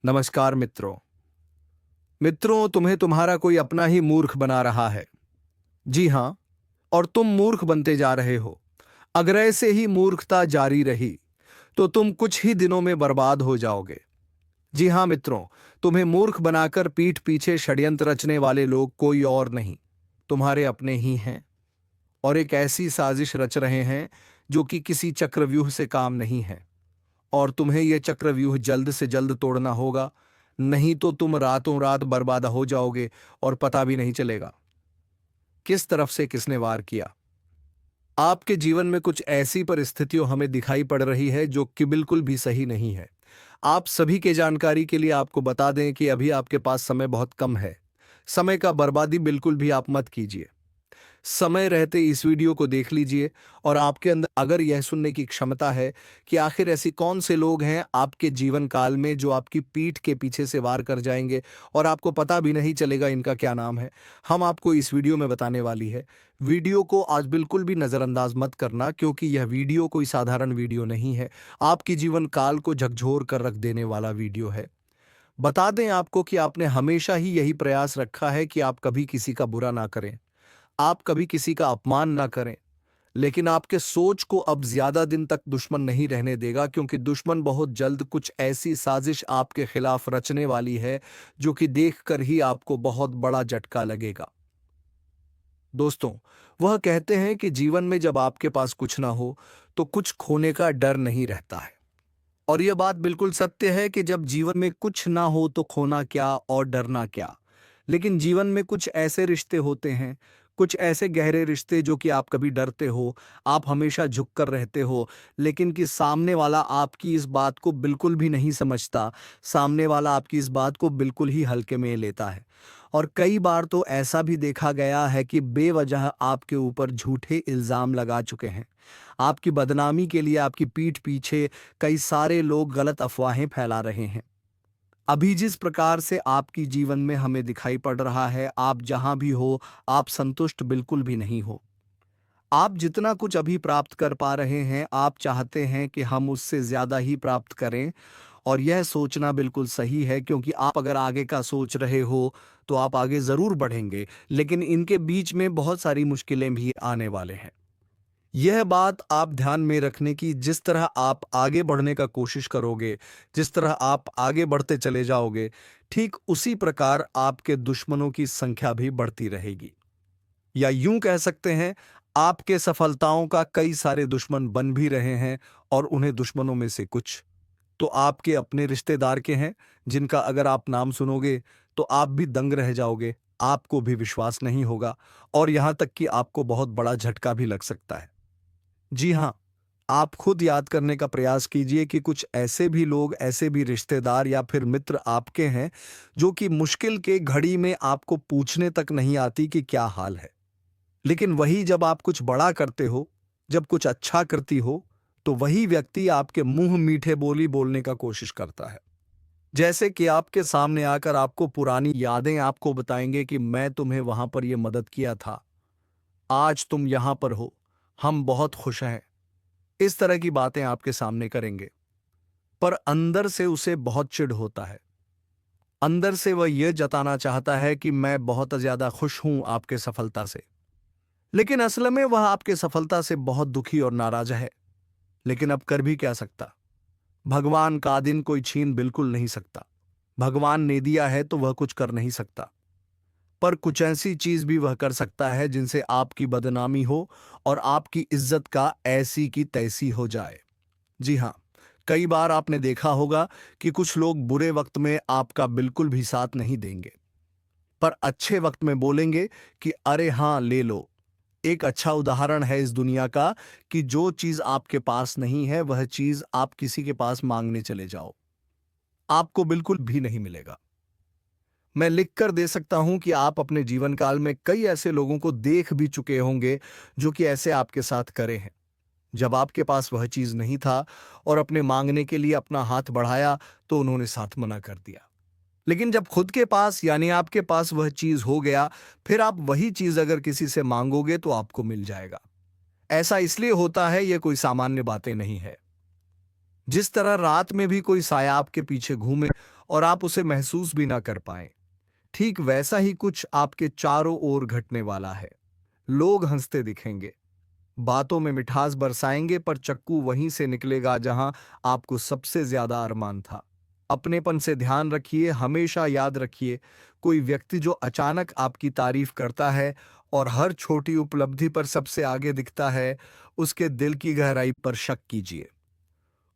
नमस्कार मित्रों। तुम्हें तुम्हारा कोई अपना ही मूर्ख बना रहा है। जी हाँ, और तुम मूर्ख बनते जा रहे हो। अगर ऐसे ही मूर्खता जारी रही तो तुम कुछ ही दिनों में बर्बाद हो जाओगे। जी हाँ मित्रों, तुम्हें मूर्ख बनाकर पीठ पीछे षड्यंत्र रचने वाले लोग कोई और नहीं, तुम्हारे अपने ही हैं। और एक ऐसी साजिश रच रहे हैं जो कि किसी चक्रव्यूह से काम नहीं है। और तुम्हें यह चक्रव्यूह जल्द से जल्द तोड़ना होगा, नहीं तो तुम रातों रात बर्बाद हो जाओगे और पता भी नहीं चलेगा किस तरफ से किसने वार किया। आपके जीवन में कुछ ऐसी परिस्थितियों हमें दिखाई पड़ रही है जो कि बिल्कुल भी सही नहीं है। आप सभी के जानकारी के लिए आपको बता दें कि अभी आपके पास समय बहुत कम है। समय का बर्बादी बिल्कुल भी आप मत कीजिए। समय रहते इस वीडियो को देख लीजिए। और आपके अंदर अगर यह सुनने की क्षमता है कि आखिर ऐसी कौन से लोग हैं आपके जीवन काल में जो आपकी पीठ के पीछे से वार कर जाएंगे और आपको पता भी नहीं चलेगा इनका क्या नाम है, हम आपको इस वीडियो में बताने वाली है। वीडियो को आज बिल्कुल भी नज़रअंदाज मत करना, क्योंकि यह वीडियो कोई साधारण वीडियो नहीं है। आपकी जीवन काल को झकझोर कर रख देने वाला वीडियो है। बता दें आपको कि आपने हमेशा ही यही प्रयास रखा है कि आप कभी किसी का बुरा ना करें, आप कभी किसी का अपमान ना करें। लेकिन आपके सोच को अब ज्यादा दिन तक दुश्मन नहीं रहने देगा, क्योंकि दुश्मन बहुत जल्द कुछ ऐसी साजिश आपके खिलाफ रचने वाली है जो कि देखकर ही आपको बहुत बड़ा झटका लगेगा। दोस्तों, वह कहते हैं कि जीवन में जब आपके पास कुछ ना हो तो कुछ खोने का डर नहीं रहता है। और यह बात बिल्कुल सत्य है कि जब जीवन में कुछ ना हो तो खोना क्या और डरना क्या। लेकिन जीवन में कुछ ऐसे रिश्ते होते हैं, कुछ ऐसे गहरे रिश्ते जो कि आप कभी डरते हो, आप हमेशा झुक कर रहते हो, लेकिन कि सामने वाला आपकी इस बात को बिल्कुल भी नहीं समझता। सामने वाला आपकी इस बात को बिल्कुल ही हल्के में लेता है। और कई बार तो ऐसा भी देखा गया है कि बेवजह आपके ऊपर झूठे इल्ज़ाम लगा चुके हैं। आपकी बदनामी के लिए आपकी पीठ पीछे कई सारे लोग गलत अफवाहें फैला रहे हैं। अभी जिस प्रकार से आपकी जीवन में हमें दिखाई पड़ रहा है, आप जहां भी हो, आप संतुष्ट बिल्कुल भी नहीं हो। आप जितना कुछ अभी प्राप्त कर पा रहे हैं, आप चाहते हैं कि हम उससे ज्यादा ही प्राप्त करें। और यह सोचना बिल्कुल सही है, क्योंकि आप अगर आगे का सोच रहे हो तो आप आगे जरूर बढ़ेंगे, लेकिन इनके बीच में बहुत सारी मुश्किलें भी आने वाले हैं। यह बात आप ध्यान में रखने की, जिस तरह आप आगे बढ़ने का कोशिश करोगे, जिस तरह आप आगे बढ़ते चले जाओगे, ठीक उसी प्रकार आपके दुश्मनों की संख्या भी बढ़ती रहेगी। या यूं कह सकते हैं, आपके सफलताओं का कई सारे दुश्मन बन भी रहे हैं। और उन्हें दुश्मनों में से कुछ तो आपके अपने रिश्तेदार के हैं, जिनका अगर आप नाम सुनोगे तो आप भी दंग रह जाओगे, आपको भी विश्वास नहीं होगा, और यहां तक कि आपको बहुत बड़ा झटका भी लग सकता है। जी हाँ, आप खुद याद करने का प्रयास कीजिए कि कुछ ऐसे भी लोग, ऐसे भी रिश्तेदार या फिर मित्र आपके हैं जो कि मुश्किल के घड़ी में आपको पूछने तक नहीं आती कि क्या हाल है। लेकिन वही जब आप कुछ बड़ा करते हो, जब कुछ अच्छा करती हो, तो वही व्यक्ति आपके मुंह मीठे बोली बोलने का कोशिश करता है। जैसे कि आपके सामने आकर आपको पुरानी यादें आपको बताएंगे कि मैं तुम्हें वहां पर यह मदद किया था, आज तुम यहां पर हो, हम बहुत खुश हैं। इस तरह की बातें आपके सामने करेंगे, पर अंदर से उसे बहुत चिढ़ होता है। अंदर से वह यह जताना चाहता है कि मैं बहुत ज्यादा खुश हूं आपके सफलता से। लेकिन असल में वह आपके सफलता से बहुत दुखी और नाराज है। लेकिन अब कर भी क्या सकता। भगवान का दिन कोई छीन बिल्कुल नहीं सकता। भगवान ने दिया है तो वह कुछ कर नहीं सकता। पर कुछ ऐसी चीज भी वह कर सकता है जिनसे आपकी बदनामी हो और आपकी इज्जत का ऐसी की तैसी हो जाए। जी हाँ, कई बार आपने देखा होगा कि कुछ लोग बुरे वक्त में आपका बिल्कुल भी साथ नहीं देंगे, पर अच्छे वक्त में बोलेंगे कि अरे हाँ ले लो। एक अच्छा उदाहरण है इस दुनिया का कि जो चीज आपके पास नहीं है वह चीज आप किसी के पास मांगने चले जाओ, आपको बिल्कुल भी नहीं मिलेगा। मैं लिख कर दे सकता हूं कि आप अपने जीवन काल में कई ऐसे लोगों को देख भी चुके होंगे जो कि ऐसे आपके साथ करे हैं। जब आपके पास वह चीज नहीं था और अपने मांगने के लिए अपना हाथ बढ़ाया तो उन्होंने साथ मना कर दिया। लेकिन जब खुद के पास यानी आपके पास वह चीज हो गया, फिर आप वही चीज अगर किसी से मांगोगे तो आपको मिल जाएगा। ऐसा इसलिए होता है, यह कोई सामान्य बातें नहीं है। जिस तरह रात में भी कोई साया आपके पीछे घूमे और आप उसे महसूस भी ना कर पाएं। ठीक वैसा ही कुछ आपके चारों ओर घटने वाला है। लोग हंसते दिखेंगे, बातों में मिठास बरसाएंगे, पर चक्कू वहीं से निकलेगा जहां आपको सबसे ज्यादा अरमान था। अपनेपन से ध्यान रखिए। हमेशा याद रखिए, कोई व्यक्ति जो अचानक आपकी तारीफ करता है और हर छोटी उपलब्धि पर सबसे आगे दिखता है, उसके दिल की गहराई पर शक कीजिए।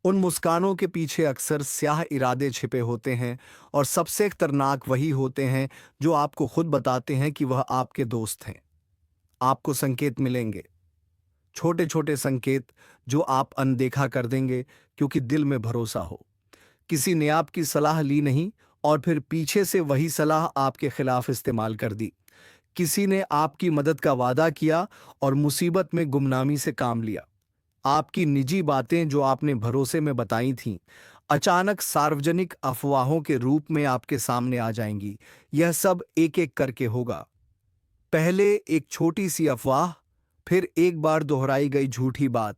उन मुस्कानों के पीछे अक्सर स्याह इरादे छिपे होते हैं, और सबसे खतरनाक वही होते हैं जो आपको खुद बताते हैं कि वह आपके दोस्त हैं। आपको संकेत मिलेंगे, छोटे छोटे संकेत, जो आप अनदेखा कर देंगे क्योंकि दिल में भरोसा हो। किसी ने आपकी सलाह ली नहीं और फिर पीछे से वही सलाह आपके खिलाफ इस्तेमाल कर दी। किसी ने आपकी मदद का वादा किया और मुसीबत में गुमनामी से काम लिया। आपकी निजी बातें जो आपने भरोसे में बताई थीं, अचानक सार्वजनिक अफवाहों के रूप में आपके सामने आ जाएंगी। यह सब एक एक करके होगा। पहले एक छोटी सी अफवाह, फिर एक बार दोहराई गई झूठी बात,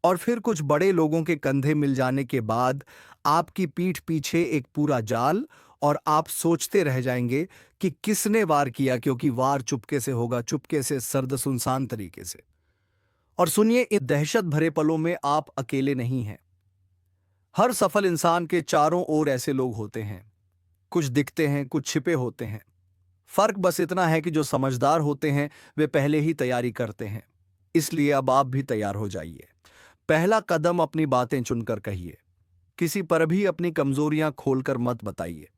और फिर कुछ बड़े लोगों के कंधे मिल जाने के बाद आपकी पीठ पीछे एक पूरा जाल, और आप सोचते रह जाएंगे कि किसने वार किया, क्योंकि वार चुपके से होगा, चुपके से, सर्द सुनसान तरीके से। और सुनिए, इन दहशत भरे पलों में आप अकेले नहीं हैं। हर सफल इंसान के चारों ओर ऐसे लोग होते हैं। कुछ दिखते हैं, कुछ छिपे होते हैं। फर्क बस इतना है कि जो समझदार होते हैं वे पहले ही तैयारी करते हैं। इसलिए अब आप भी तैयार हो जाइए। पहला कदम, अपनी बातें चुनकर कहिए। किसी पर भी अपनी कमजोरियां खोलकर मत बताइए।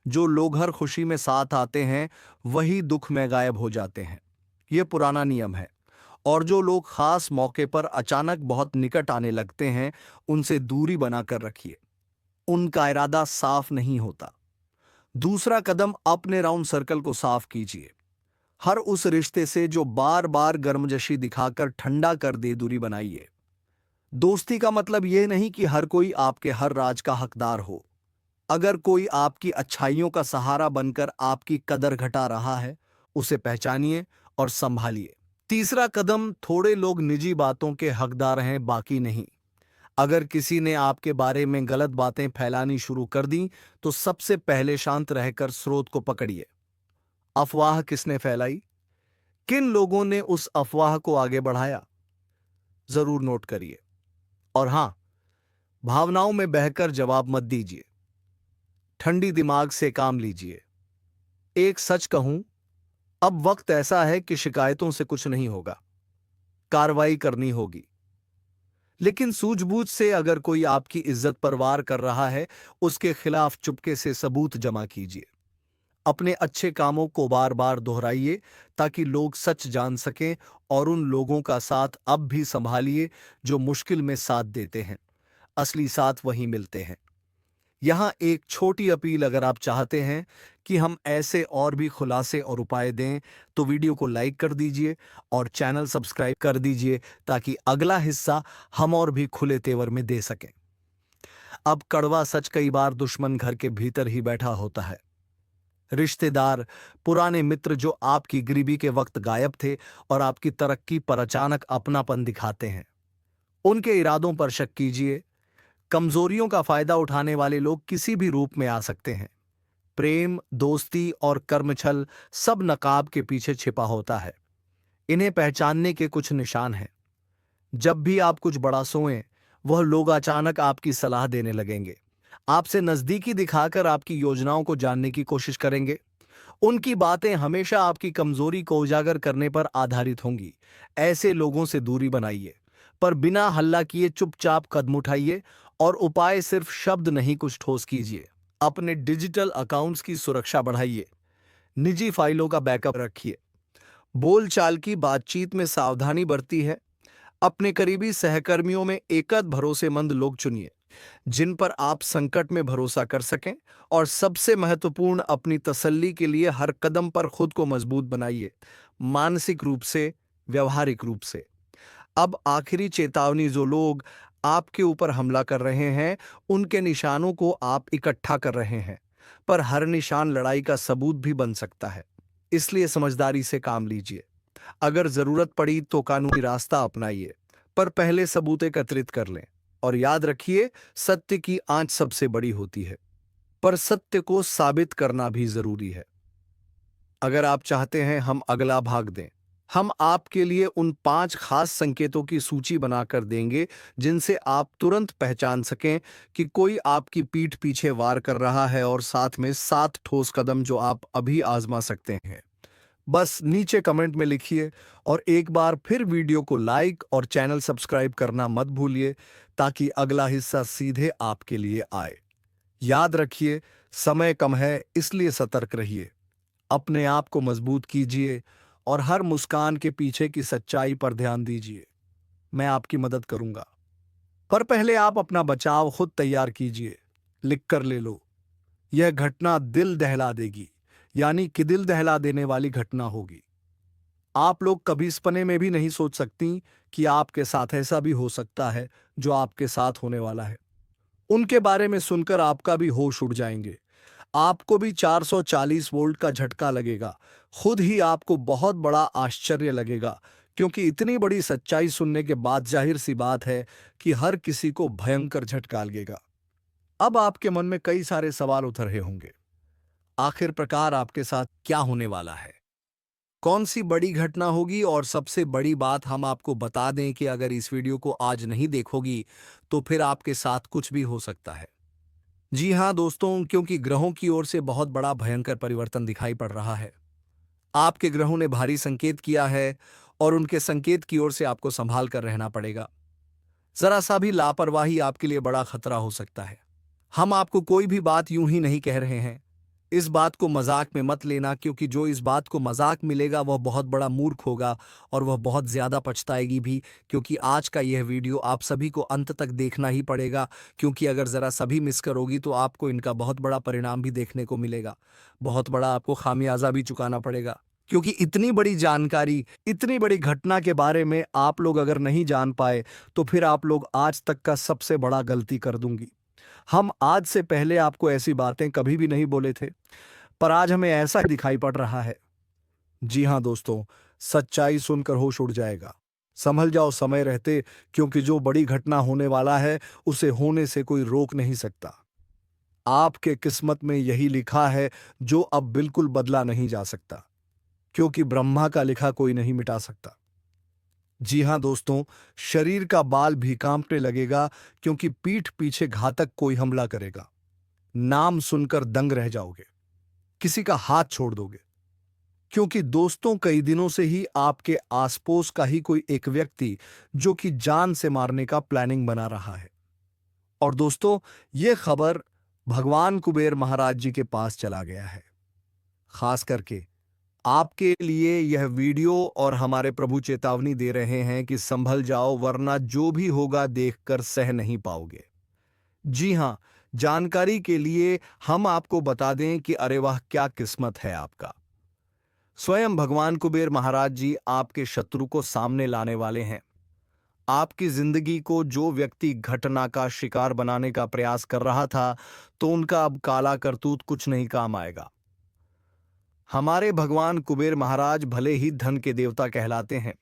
जो लोग हर खुशी में साथ आते हैं वही दुख में गायब हो जाते हैं। यह पुराना नियम है। और जो लोग खास मौके पर अचानक बहुत निकट आने लगते हैं, उनसे दूरी बनाकर रखिए। उनका इरादा साफ नहीं होता। दूसरा कदम, अपने राउंड सर्कल को साफ कीजिए। हर उस रिश्ते से जो बार बार गर्मजोशी दिखाकर ठंडा कर दे, दूरी बनाइए। दोस्ती का मतलब यह नहीं कि हर कोई आपके हर राज का हकदार हो। अगर कोई आपकी अच्छाइयों का सहारा बनकर आपकी कदर घटा रहा है, उसे पहचानिए और संभालिए। तीसरा कदम, थोड़े लोग निजी बातों के हकदार हैं, बाकी नहीं। अगर किसी ने आपके बारे में गलत बातें फैलानी शुरू कर दी, तो सबसे पहले शांत रहकर स्रोत को पकड़िए। अफवाह किसने फैलाई? किन लोगों ने उस अफवाह को आगे बढ़ाया? जरूर नोट करिए। और हां, भावनाओं में बहकर जवाब मत दीजिए। ठंडी दिमाग से काम लीजिए। एक सच कहूं, अब वक्त ऐसा है कि शिकायतों से कुछ नहीं होगा, कार्रवाई करनी होगी। लेकिन सूझबूझ से अगर कोई आपकी इज्जत पर वार कर रहा है, उसके खिलाफ चुपके से सबूत जमा कीजिए। अपने अच्छे कामों को बार बार दोहराइए ताकि लोग सच जान सकें, और उन लोगों का साथ अब भी संभालिए जो मुश्किल में साथ देते हैं। असली साथ वहीं मिलते हैं। यहाँ एक छोटी अपील, अगर आप चाहते हैं कि हम ऐसे और भी खुलासे और उपाय दें, तो वीडियो को लाइक कर दीजिए और चैनल सब्सक्राइब कर दीजिए, ताकि अगला हिस्सा हम और भी खुले तेवर में दे सकें। अब कड़वा सच, कई बार दुश्मन घर के भीतर ही बैठा होता है। रिश्तेदार, पुराने मित्र जो आपकी गरीबी के वक्त गायब थे और आपकी तरक्की पर अचानक अपनापन दिखाते हैं, उनके इरादों पर शक कीजिए। कमजोरियों का फायदा उठाने वाले लोग किसी भी रूप में आ सकते हैं। प्रेम, दोस्ती और कर्मछल सब नकाब के पीछे छिपा होता है। इन्हें पहचानने के कुछ निशान हैं। जब भी आप कुछ बड़ा सोएं, वह लोग अचानक आपकी सलाह देने लगेंगे। आपसे नजदीकी दिखाकर आपकी योजनाओं को जानने की कोशिश करेंगे। उनकी बातें हमेशा आपकी कमजोरी को उजागर करने पर आधारित होंगी। ऐसे लोगों से दूरी बनाइए, पर बिना हल्ला किए चुपचाप कदम उठाइए। और उपाय सिर्फ शब्द नहीं, कुछ ठोस कीजिए। अपने डिजिटल अकाउंट्स की सुरक्षा बढ़ाइए। निजी फाइलों का बैकअप रखिए। बोलचाल की बातचीत में सावधानी बरती है। अपने करीबी सहकर्मियों में एकद भरोसेमंद लोग चुनिए, जिन पर आप संकट में भरोसा कर सकें। और सबसे महत्वपूर्ण, अपनी तसल्ली के लिए हर कदम पर खुद को मजबूत बनाइए, मानसिक रूप से, व्यवहारिक रूप से। अब आखिरी चेतावनी, जो लोग आपके ऊपर हमला कर रहे हैं, उनके निशानों को आप इकट्ठा कर रहे हैं, पर हर निशान लड़ाई का सबूत भी बन सकता है। इसलिए समझदारी से काम लीजिए। अगर जरूरत पड़ी तो कानूनी रास्ता अपनाइए, पर पहले सबूत एकत्रित कर लें। और याद रखिए, सत्य की आंच सबसे बड़ी होती है। पर सत्य को साबित करना भी जरूरी है। अगर आप चाहते हैं हम अगला भाग दें, हम आपके लिए उन 5 खास संकेतों की सूची बनाकर देंगे जिनसे आप तुरंत पहचान सकें कि कोई आपकी पीठ पीछे वार कर रहा है, और साथ में 7 ठोस कदम जो आप अभी आजमा सकते हैं। बस नीचे कमेंट में लिखिए, और एक बार फिर वीडियो को लाइक और चैनल सब्सक्राइब करना मत भूलिए ताकि अगला हिस्सा सीधे आपके लिए आए। याद रखिए, समय कम है, इसलिए सतर्क रहिए, अपने आप को मजबूत कीजिए और हर मुस्कान के पीछे की सच्चाई पर ध्यान दीजिए। मैं आपकी मदद करूंगा, पर पहले आप अपना बचाव खुद तैयार कीजिए। लिख कर ले लो, यह घटना दिल दहला देगी, यानी कि दिल दहला देने वाली घटना होगी। आप लोग कभी सपने में भी नहीं सोच सकती कि आपके साथ ऐसा भी हो सकता है जो आपके साथ होने वाला है। उनके बारे में सुनकर आपका भी होश उड़ जाएंगे। आपको भी 440 वोल्ट का झटका लगेगा। खुद ही आपको बहुत बड़ा आश्चर्य लगेगा, क्योंकि इतनी बड़ी सच्चाई सुनने के बाद जाहिर सी बात है कि हर किसी को भयंकर झटका लगेगा। अब आपके मन में कई सारे सवाल उठ रहे होंगे, आखिर प्रकार आपके साथ क्या होने वाला है, कौन सी बड़ी घटना होगी, और सबसे बड़ी बात हम आपको बता दें कि अगर इस वीडियो को आज नहीं देखोगी तो फिर आपके साथ कुछ भी हो सकता है। जी हाँ दोस्तों, क्योंकि ग्रहों की ओर से बहुत बड़ा भयंकर परिवर्तन दिखाई पड़ रहा है। आपके ग्रहों ने भारी संकेत किया है, और उनके संकेत की ओर से आपको संभाल कर रहना पड़ेगा। जरा सा भी लापरवाही आपके लिए बड़ा खतरा हो सकता है। हम आपको कोई भी बात यूं ही नहीं कह रहे हैं। इस बात को मजाक में मत लेना, क्योंकि जो इस बात को मजाक मिलेगा वह बहुत बड़ा मूर्ख होगा, और वह बहुत ज्यादा पछताएगी भी, क्योंकि आज का यह वीडियो आप सभी को अंत तक देखना ही पड़ेगा, क्योंकि अगर जरा सभी मिस करोगी तो आपको इनका बहुत बड़ा परिणाम भी देखने को मिलेगा। बहुत बड़ा आपको खामियाजा भी चुकाना पड़ेगा, क्योंकि इतनी बड़ी जानकारी, इतनी बड़ी घटना के बारे में आप लोग अगर नहीं जान पाए तो फिर आप लोग आज तक का सबसे बड़ा गलती कर दूंगी। हम आज से पहले आपको ऐसी बातें कभी भी नहीं बोले थे, पर आज हमें ऐसा दिखाई पड़ रहा है। जी हाँ दोस्तों, सच्चाई सुनकर होश उड़ जाएगा। संभल जाओ समय रहते, क्योंकि जो बड़ी घटना होने वाला है उसे होने से कोई रोक नहीं सकता। आपके किस्मत में यही लिखा है जो अब बिल्कुल बदला नहीं जा सकता, क्योंकि ब्रह्मा का लिखा कोई नहीं मिटा सकता। जी हाँ दोस्तों, शरीर का बाल भी कांपने लगेगा, क्योंकि पीठ पीछे घातक कोई हमला करेगा। नाम सुनकर दंग रह जाओगे, किसी का हाथ छोड़ दोगे, क्योंकि दोस्तों कई दिनों से ही आपके आसपास का ही कोई एक व्यक्ति जो कि जान से मारने का प्लानिंग बना रहा है। और दोस्तों, यह खबर भगवान कुबेर महाराज जी के पास चला गया है। खास करके आपके लिए यह वीडियो और हमारे प्रभु चेतावनी दे रहे हैं कि संभल जाओ, वरना जो भी होगा देखकर सह नहीं पाओगे। जी हां, जानकारी के लिए हम आपको बता दें कि अरे वाह क्या किस्मत है आपका। स्वयं भगवान कुबेर महाराज जी आपके शत्रु को सामने लाने वाले हैं। आपकी जिंदगी को जो व्यक्ति घटना का शिकार बनाने का प्रयास कर रहा था, तो उनका अब काला करतूत कुछ नहीं काम आएगा। हमारे भगवान कुबेर महाराज भले ही धन के देवता कहलाते हैं,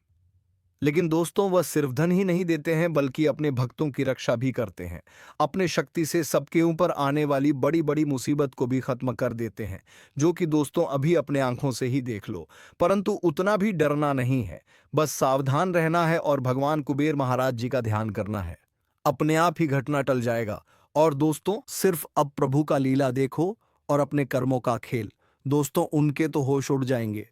लेकिन दोस्तों वह सिर्फ धन ही नहीं देते हैं, बल्कि अपने भक्तों की रक्षा भी करते हैं। अपने शक्ति से सबके ऊपर आने वाली बड़ी बड़ी मुसीबत को भी खत्म कर देते हैं, जो कि दोस्तों अभी अपने आंखों से ही देख लो। परंतु उतना भी डरना नहीं है, बस सावधान रहना है और भगवान कुबेर महाराज जी का ध्यान करना है। अपने आप ही घटना टल जाएगा। और दोस्तों सिर्फ अब प्रभु का लीला देखो और अपने कर्मों का खेल। दोस्तों उनके तो होश उड़ जाएंगे।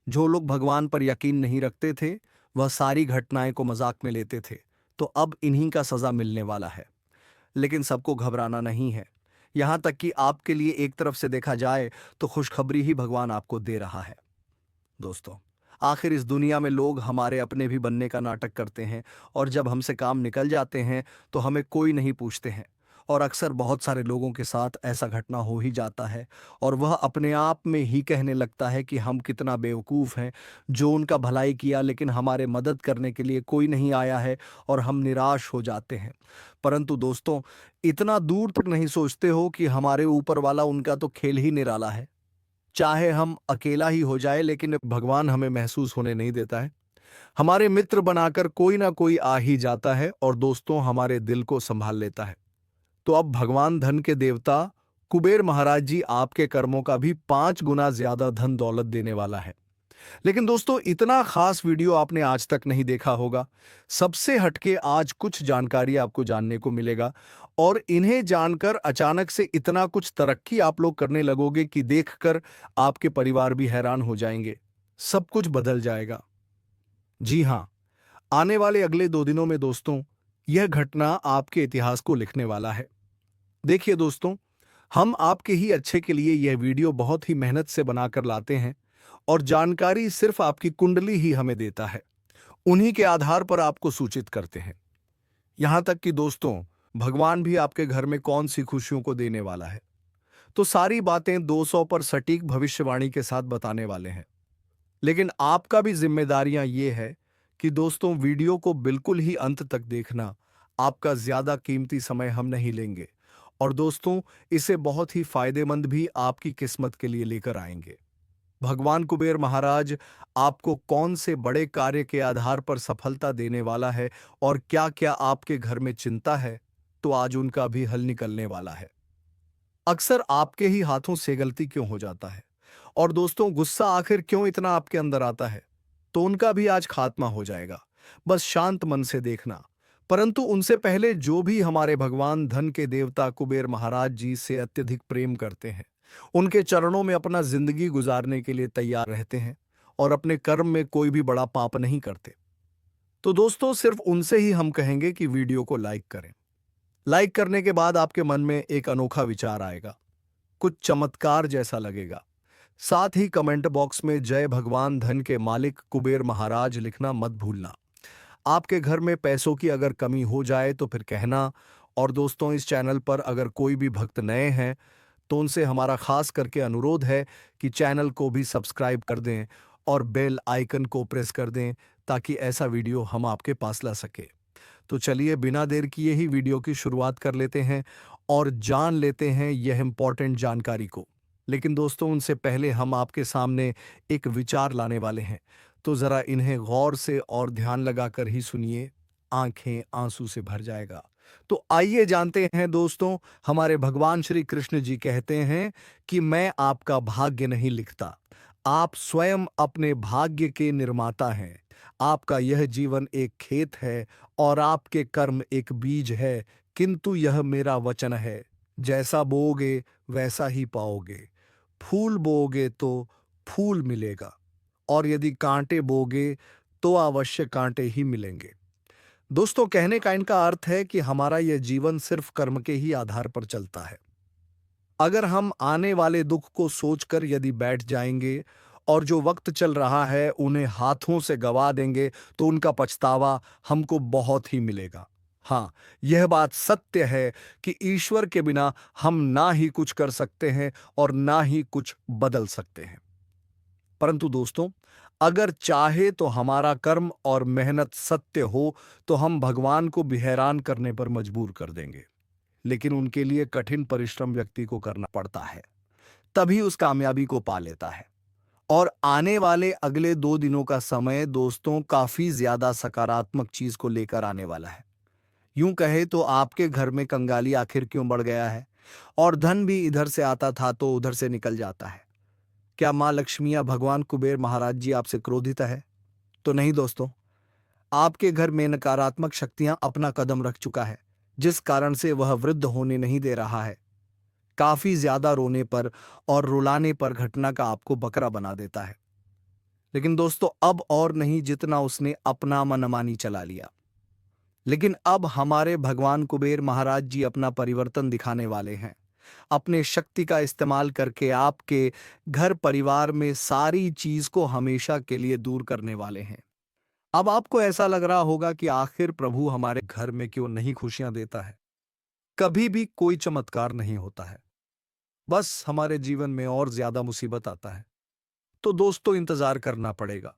जो लोग भगवान पर यकीन नहीं रखते थे, वह सारी घटनाएं को मजाक में लेते थे, तो अब इन्हीं का सजा मिलने वाला है। लेकिन सबको घबराना नहीं है। यहां तक कि आपके लिए एक तरफ से देखा जाए तो खुशखबरी ही भगवान आपको दे रहा है। दोस्तों, आखिर इस दुनिया में लोग हमारे अपने भी बनने का नाटक करते हैं, और जब हमसे काम निकल जाते हैं तो हमें कोई नहीं पूछते हैं। और अक्सर बहुत सारे लोगों के साथ ऐसा घटना हो ही जाता है, और वह अपने आप में ही कहने लगता है कि हम कितना बेवकूफ़ हैं, जो उनका भलाई किया लेकिन हमारे मदद करने के लिए कोई नहीं आया है, और हम निराश हो जाते हैं। परंतु दोस्तों, इतना दूर तक नहीं सोचते हो कि हमारे ऊपर वाला उनका तो खेल ही निराला है। चाहे हम अकेला ही हो जाए, लेकिन भगवान हमें महसूस होने नहीं देता है। हमारे मित्र बनाकर कोई ना कोई आ ही जाता है, और दोस्तों हमारे दिल को संभाल लेता है। तो अब भगवान धन के देवता कुबेर महाराज जी आपके कर्मों का भी 5 गुना ज्यादा धन दौलत देने वाला है। लेकिन दोस्तों, इतना खास वीडियो आपने आज तक नहीं देखा होगा। सबसे हटके आज कुछ जानकारी आपको जानने को मिलेगा और इन्हें जानकर अचानक से इतना कुछ तरक्की आप लोग करने लगोगे कि देखकर आपके परिवार भी हैरान हो जाएंगे। सब कुछ बदल जाएगा। जी हां, आने वाले अगले 2 दिनों में दोस्तों, यह घटना आपके इतिहास को लिखने वाला है। देखिए दोस्तों, हम आपके ही अच्छे के लिए यह वीडियो बहुत ही मेहनत से बनाकर लाते हैं और जानकारी सिर्फ आपकी कुंडली ही हमें देता है। उन्हीं के आधार पर आपको सूचित करते हैं। यहां तक कि दोस्तों, भगवान भी आपके घर में कौन सी खुशियों को देने वाला है, तो सारी बातें 200 पर सटीक भविष्यवाणी के साथ बताने वाले हैं। लेकिन आपका भी जिम्मेदारियां ये है कि दोस्तों, वीडियो को बिल्कुल ही अंत तक देखना। आपका ज्यादा कीमती समय हम नहीं लेंगे और दोस्तों, इसे बहुत ही फायदेमंद भी आपकी किस्मत के लिए लेकर आएंगे। भगवान कुबेर महाराज आपको कौन से बड़े कार्य के आधार पर सफलता देने वाला है और क्या क्या आपके घर में चिंता है, तो आज उनका भी हल निकलने वाला है। अक्सर आपके ही हाथों से गलती क्यों हो जाता है और दोस्तों, गुस्सा आखिर क्यों इतना आपके अंदर आता है, तो उनका भी आज खात्मा हो जाएगा। बस शांत मन से देखना। परंतु उनसे पहले जो भी हमारे भगवान धन के देवता कुबेर महाराज जी से अत्यधिक प्रेम करते हैं, उनके चरणों में अपना जिंदगी गुजारने के लिए तैयार रहते हैं और अपने कर्म में कोई भी बड़ा पाप नहीं करते, तो दोस्तों, सिर्फ उनसे ही हम कहेंगे कि वीडियो को लाइक करें। लाइक करने के बाद आपके मन में एक अनोखा विचार आएगा, कुछ चमत्कार जैसा लगेगा। साथ ही कमेंट बॉक्स में जय भगवान धन के मालिक कुबेर महाराज लिखना मत भूलना। आपके घर में पैसों की अगर कमी हो जाए तो फिर कहना। और दोस्तों, इस चैनल पर अगर कोई भी भक्त नए हैं तो उनसे हमारा खास करके अनुरोध है कि चैनल को भी सब्सक्राइब कर दें और बेल आइकन को प्रेस कर दें, ताकि ऐसा वीडियो हम आपके पास ला सके। तो चलिए, बिना देर किए ही वीडियो की शुरुआत कर लेते हैं और जान लेते हैं यह इंपॉर्टेंट जानकारी को। लेकिन दोस्तों, उनसे पहले हम आपके सामने एक विचार लाने वाले हैं, तो जरा इन्हें गौर से और ध्यान लगाकर ही सुनिए। आंखें आंसू से भर जाएगा। तो आइए जानते हैं दोस्तों, हमारे भगवान श्री कृष्ण जी कहते हैं कि मैं आपका भाग्य नहीं लिखता, आप स्वयं अपने भाग्य के निर्माता हैं। आपका यह जीवन एक खेत है और आपके कर्म एक बीज है, किंतु यह मेरा वचन है, जैसा बोओगे वैसा ही पाओगे। फूल बोओगे तो फूल मिलेगा और यदि कांटे बोगे तो अवश्य कांटे ही मिलेंगे। दोस्तों, कहने का इनका अर्थ है कि हमारा यह जीवन सिर्फ कर्म के ही आधार पर चलता है। अगर हम आने वाले दुख को सोचकर यदि बैठ जाएंगे और जो वक्त चल रहा है उन्हें हाथों से गवा देंगे, तो उनका पछतावा हमको बहुत ही मिलेगा। हाँ, यह बात सत्य है कि ईश्वर के बिना हम ना ही कुछ कर सकते हैं और ना ही कुछ बदल सकते हैं। परंतु दोस्तों, अगर चाहे तो हमारा कर्म और मेहनत सत्य हो तो हम भगवान को भी हैरान करने पर मजबूर कर देंगे। लेकिन उनके लिए कठिन परिश्रम व्यक्ति को करना पड़ता है, तभी उस कामयाबी को पा लेता है। और आने वाले अगले 2 दिनों का समय दोस्तों, काफी ज्यादा सकारात्मक चीज को लेकर आने वाला है। यूं कहे तो आपके घर में कंगाली आखिर क्यों बढ़ गया है और धन भी इधर से आता था तो उधर से निकल जाता है। क्या मां लक्ष्मी या भगवान कुबेर महाराज जी आपसे क्रोधित है? तो नहीं दोस्तों, आपके घर में नकारात्मक शक्तियां अपना कदम रख चुका है, जिस कारण से वह वृद्ध होने नहीं दे रहा है। काफी ज्यादा रोने पर और रुलाने पर घटना का आपको बकरा बना देता है। लेकिन दोस्तों, अब और नहीं जितना उसने अपना मनमानी चला लिया। लेकिन अब हमारे भगवान कुबेर महाराज जी अपना परिवर्तन दिखाने वाले हैं। अपने शक्ति का इस्तेमाल करके आपके घर परिवार में सारी चीज को हमेशा के लिए दूर करने वाले हैं। अब आपको ऐसा लग रहा होगा कि आखिर प्रभु हमारे घर में क्यों नहीं खुशियां देता है। कभी भी कोई चमत्कार नहीं होता है, बस हमारे जीवन में और ज्यादा मुसीबत आता है। तो दोस्तों, इंतजार करना पड़ेगा।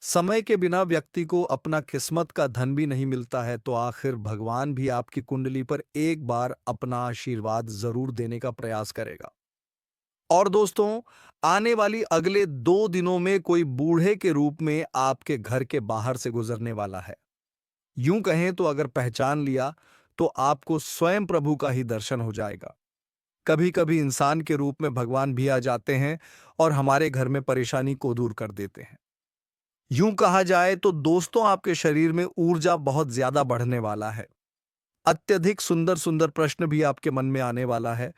समय के बिना व्यक्ति को अपना किस्मत का धन भी नहीं मिलता है, तो आखिर भगवान भी आपकी कुंडली पर एक बार अपना आशीर्वाद जरूर देने का प्रयास करेगा। और दोस्तों, आने वाली अगले 2 दिनों में कोई बूढ़े के रूप में आपके घर के बाहर से गुजरने वाला है। यूं कहें तो अगर पहचान लिया तो आपको स्वयं प्रभु का ही दर्शन हो जाएगा। कभी कभी इंसान के रूप में भगवान भी आ जाते हैं और हमारे घर में परेशानी को दूर कर देते हैं। यूं कहा जाए तो दोस्तों, आपके शरीर में ऊर्जा बहुत ज्यादा बढ़ने वाला है। अत्यधिक सुंदर सुंदर प्रश्न भी आपके मन में आने वाला है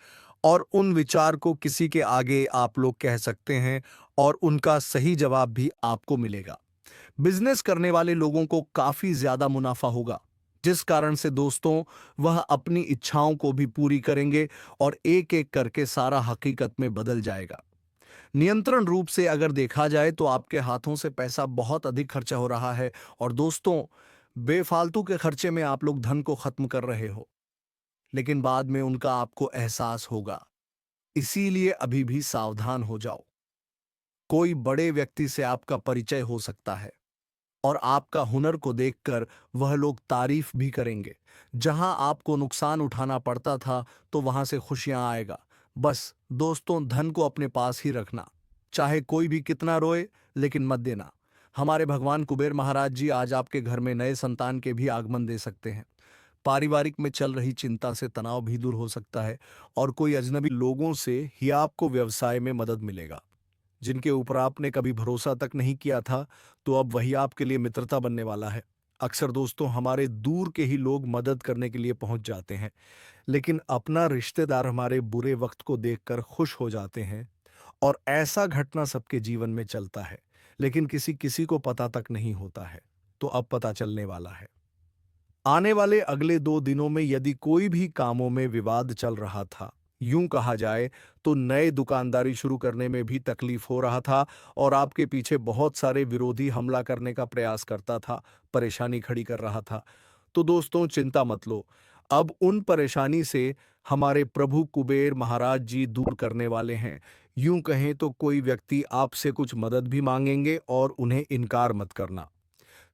और उन विचार को किसी के आगे आप लोग कह सकते हैं और उनका सही जवाब भी आपको मिलेगा। बिजनेस करने वाले लोगों को काफी ज्यादा मुनाफा होगा, जिस कारण से दोस्तों वह अपनी इच्छाओं को भी पूरी करेंगे और एक एक करके सारा हकीकत में बदल जाएगा। नियंत्रण रूप से अगर देखा जाए तो आपके हाथों से पैसा बहुत अधिक खर्चा हो रहा है और दोस्तों, बेफालतू के खर्चे में आप लोग धन को खत्म कर रहे हो, लेकिन बाद में उनका आपको एहसास होगा। इसीलिए अभी भी सावधान हो जाओ। कोई बड़े व्यक्ति से आपका परिचय हो सकता है और आपका हुनर को देखकर वह लोग तारीफ भी करेंगे। जहां आपको नुकसान उठाना पड़ता था तो वहां से खुशियां आएगा। बस दोस्तों, धन को अपने पास ही रखना, चाहे कोई भी कितना रोए, लेकिन मत देना। हमारे भगवान कुबेर महाराज जी आज आपके घर में नए संतान के भी आगमन दे सकते हैं। पारिवारिक में चल रही चिंता से तनाव भी दूर हो सकता है और कोई अजनबी लोगों से ही आपको व्यवसाय में मदद मिलेगा। जिनके ऊपर आपने कभी भरोसा तक नहीं किया था, तो अब वही आपके लिए मित्रता बनने वाला है। अक्सर दोस्तों, हमारे दूर के ही लोग मदद करने के लिए पहुंच जाते हैं, लेकिन अपना रिश्तेदार हमारे बुरे वक्त को देखकर खुश हो जाते हैं। और ऐसा घटना सबके जीवन में चलता है, लेकिन किसी किसी को पता तक नहीं होता है। तो अब पता चलने वाला है। आने वाले अगले 2 दिनों में यदि कोई भी कामों में विवाद चल रहा था, यूं कहा जाए तो नए दुकानदारी शुरू करने में भी तकलीफ हो रहा था और आपके पीछे बहुत सारे विरोधी हमला करने का प्रयास करता था, परेशानी खड़ी कर रहा था, तो दोस्तों चिंता मत लो। अब उन परेशानी से हमारे प्रभु कुबेर महाराज जी दूर करने वाले हैं। यूं कहें तो कोई व्यक्ति आपसे कुछ मदद भी मांगेंगे और उन्हें इनकार मत करना।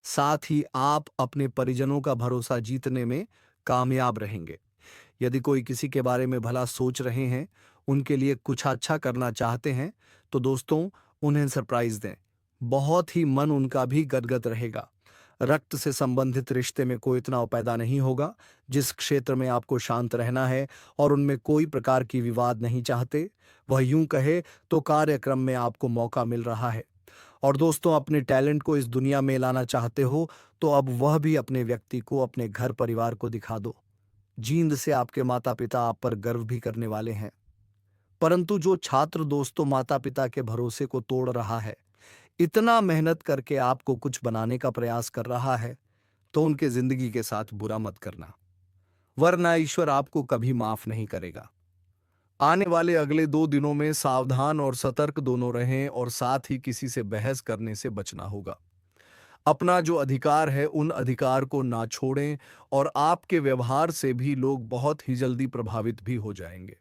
साथ ही आप अपने परिजनों का भरोसा जीतने में कामयाब रहेंगे। यदि कोई किसी के बारे में भला सोच रहे हैं, उनके लिए कुछ अच्छा करना चाहते हैं, तो दोस्तों उन्हें सरप्राइज दें। बहुत ही मन उनका भी गदगद रहेगा। रक्त से संबंधित रिश्ते में कोई तनाव पैदा नहीं होगा। जिस क्षेत्र में आपको शांत रहना है और उनमें कोई प्रकार की विवाद नहीं चाहते, वह यूं कहे तो कार्यक्रम में आपको मौका मिल रहा है। और दोस्तों, अपने टैलेंट को इस दुनिया में लाना चाहते हो, तो अब वह भी अपने व्यक्ति को, अपने घर परिवार को दिखा दो। जींद से आपके माता पिता आप पर गर्व भी करने वाले हैं। परंतु जो छात्र दोस्तों माता पिता के भरोसे को तोड़ रहा है, इतना मेहनत करके आपको कुछ बनाने का प्रयास कर रहा है, तो उनके जिंदगी के साथ बुरा मत करना, वरना ईश्वर आपको कभी माफ नहीं करेगा। आने वाले अगले 2 दिनों में सावधान और सतर्क दोनों रहें और साथ ही किसी से बहस करने से बचना होगा। अपना जो अधिकार है, उन अधिकार को ना छोड़ें और आपके व्यवहार से भी लोग बहुत ही जल्दी प्रभावित भी हो जाएंगे।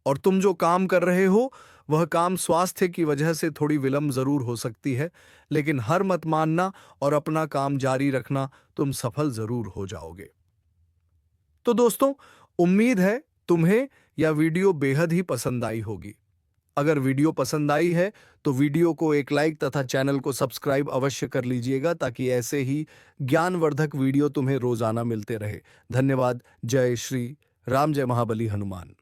और तुम जो काम कर रहे हो, वह काम स्वास्थ्य की वजह से थोड़ी विलंब जरूर हो सकती है, लेकिन हार मत मानना और अपना काम जारी रखना, तुम सफल जरूर हो जाओगे। तो दोस्तों, उम्मीद है तुम्हें यह वीडियो बेहद ही पसंद आई होगी। अगर वीडियो पसंद आई है तो वीडियो को एक लाइक तथा चैनल को सब्सक्राइब अवश्य कर लीजिएगा, ताकि ऐसे ही ज्ञानवर्धक वीडियो तुम्हें रोजाना मिलते रहे। धन्यवाद। जय श्री राम, जय महाबली हनुमान।